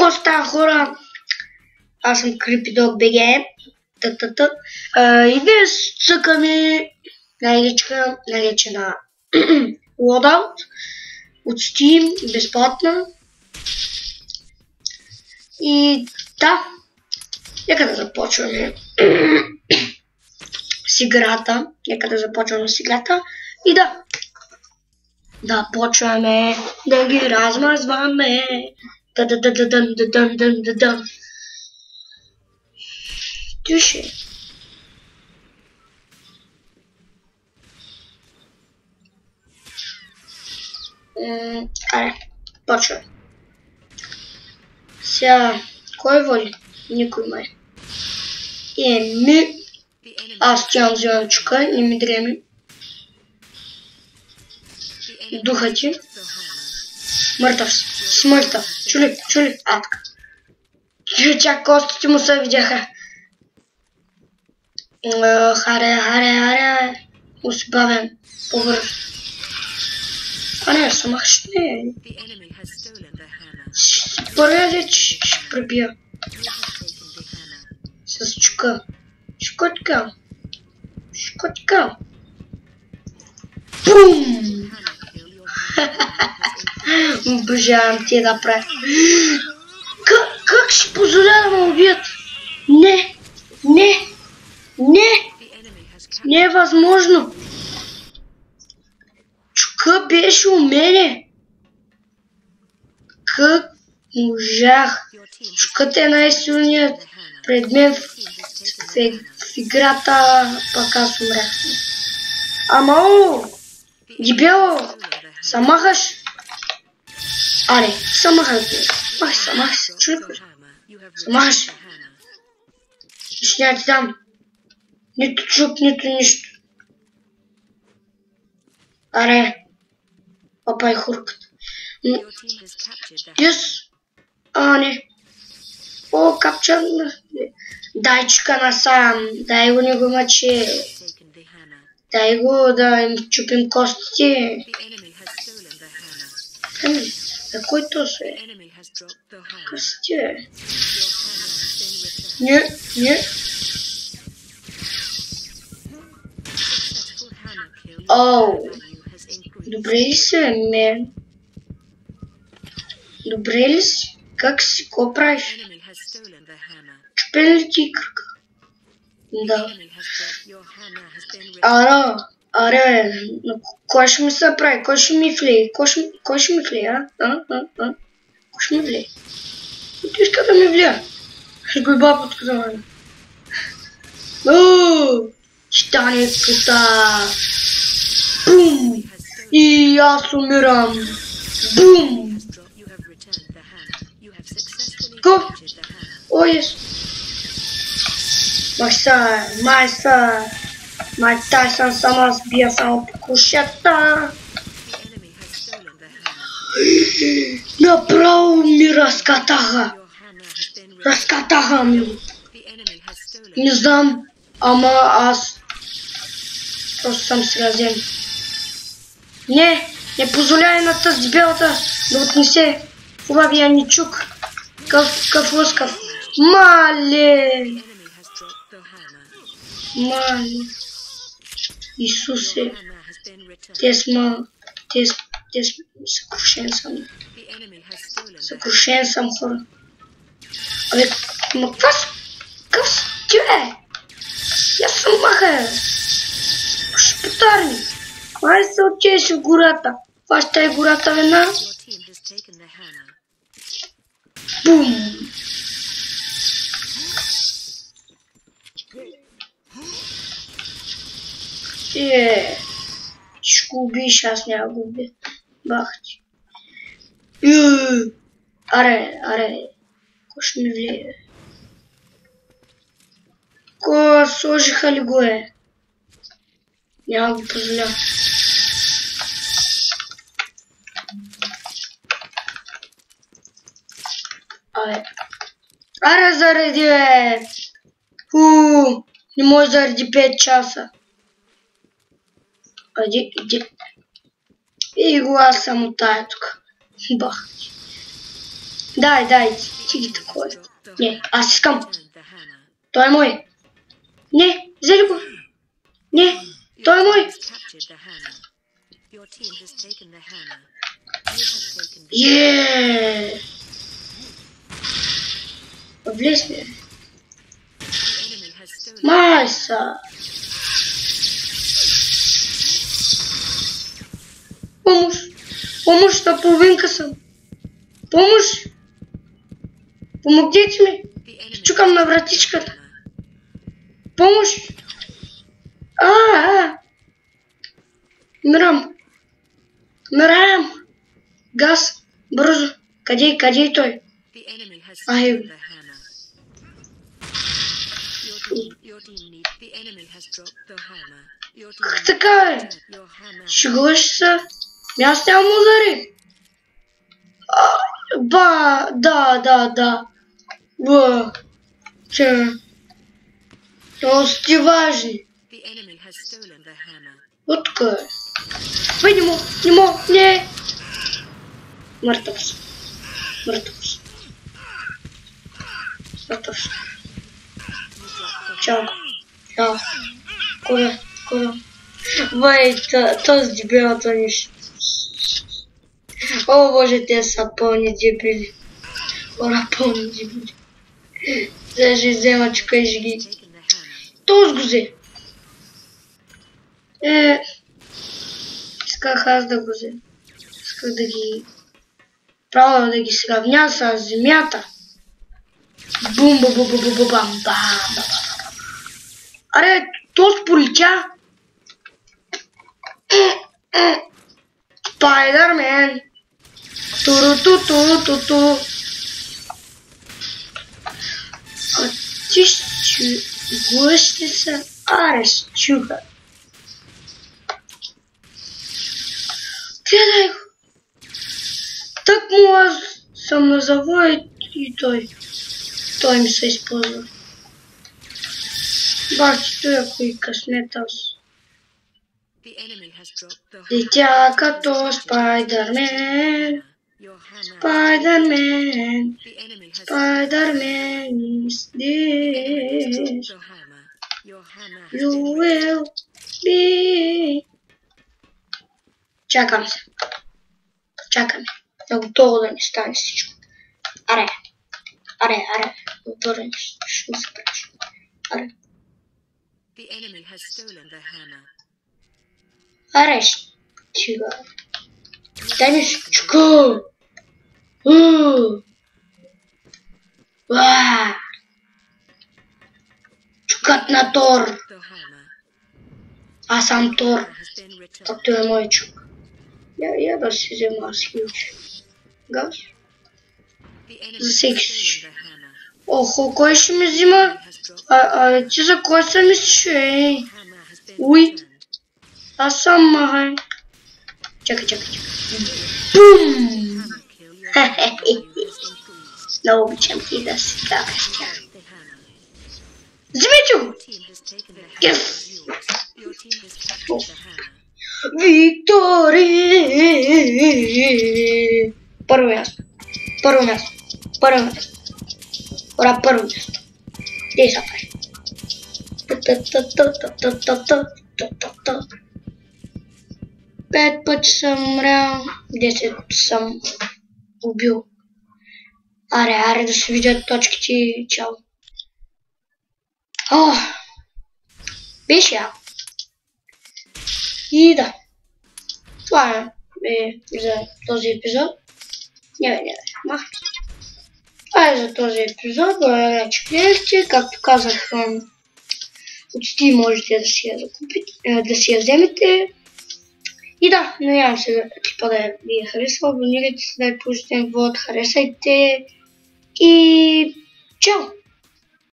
Какво става, хора? Аз съм CreepyDog BG. И днес цъкаме на игричка, наречена Loadout от Steam, безплатна. И да, нека да започваме с играта. И да почваме да ги размазваме. Тише. Аре, почваме. Сега, кой води? Никой май. Аз тя вземам чука и ми дреми. Духа ти. Мъртъв си. Мъртъв. Чули. Така. Чак костите му се видяха. Харе. Усбавен. Повърз. Не, самах ще не. Първия дет ще пребия. С чука. Шкотка. Бум! Обожавам ти да правя. Как ще позволя да ме убият? Не! Не е възможно. Чука беше у мене. Как можах? Чукът е най-силният предмет в играта, пък аз умрях. Амао! Дебело! Самахаш? Аре, самахаш. Самахаш. Чули? Самахаш. Ще няма ти дам. Нито чук, нито нищо. Аре. Папа и хурката. Не. О, капчан. Дай чука насам. Дай го, не го мъчи. Дай го да им чупим костите. За кой то се? Късти е? Не. Оу. Добре ли се, мен? Добре ли си? Как си? Ко правиш? Чупен ли ти кръка? Да. Аре, кой ще ми се прави? Кой ще ми влие? Кой ще ми влие, Кой ще ми влие? Ти иска да ми влия? Ще го иба под къдамане. Титаниката! Бум! И аз умирам! Бум! Ко? О, ес! Май Тайсън сама сбия само по кушата. Направо ми разкатаха. Разкатаха ми. Не знам, ама аз просто съм сразен. Не позволяй на тази дебелата да отнесе хубавия ни чук. Къв лъскав. Мале! Исусе, съкрушен съм, хора. Абе, какъв си ти, бе? Я съм маха, шпутарни. Май се отчеш в гората. Хващай гората вена. Бум! Ще го убиш, аз няма го убия. Бах ти. Аре. Ко ще ми влие? Ко сложиха ли го е? Няма го позволя. Аре, заради, бе! Не може заради 5 часа. Иди. И го аз само тая тук. Бах. Дай. Ти ги такова. Не, аз искам. Той е мой. Не, взели го. Не, той е мой. Еее. Влез ми. Майса. Помощ. Помощ, на половинка съм. Помощ. Помогнете ми. Чукам на вратичката. Помощ. Умирам. Умирам. Газ. Бързо. Къде е той? Ай. Как така е? Шегуваш се? Аз нямам удари. Да. Че. Но сте важни. Вот тук е. Бе, не. Мъртъв съм. Чао. Куда? Бай, този дебилата нищо. О, боже, те са пълни дебили. Пълни дебили. Сега ще взема чука и ще ги... Този го взе. Исках аз да го взе. Исках да ги... Правя да ги сравня с земята. Бум-бам-бам-бам-бам. Аре, този полетя. Спайдърмен. Туру-ту-ту-ту-ту. А ти гости са арестюха. Гледай го. Так му аз съм на завоя и той ми се използва. Бачи той, ако и късмет аз. Дитя като Спайдърмен. Spider-Man is this. You will be. Чакам се. Да готово да ми стане всичко. Аре. Готово ще ми се пречи. Аре. Аре, стига. Дай ми всичко. Чукът на Тор. Аз съм Тор. Както е мой чук. Я да си взема аз хилче. Газ. За всеки случай. Охо, кой ще ми взима? Ти за кой се мислиш, ей? Уй. Аз съм махай. Чакай. Бум! Много обичам ти да си какаш тя. Вземете го! Yes! Виктори! Първо място. Първо място. Де са прави? Пет пъти съм умрял, 10 съм убил. Аре да се видят точките, чао. Беше яко. И да. Това е за този епизод. Не, махам се. Това е за този епизод. Благодаря, че гледахте. Както казах, от Steam можете да си я вземете. И да, надявам се клипа да ви е харесал. Абонирайте се, да е положителен вод, харесайте и чао!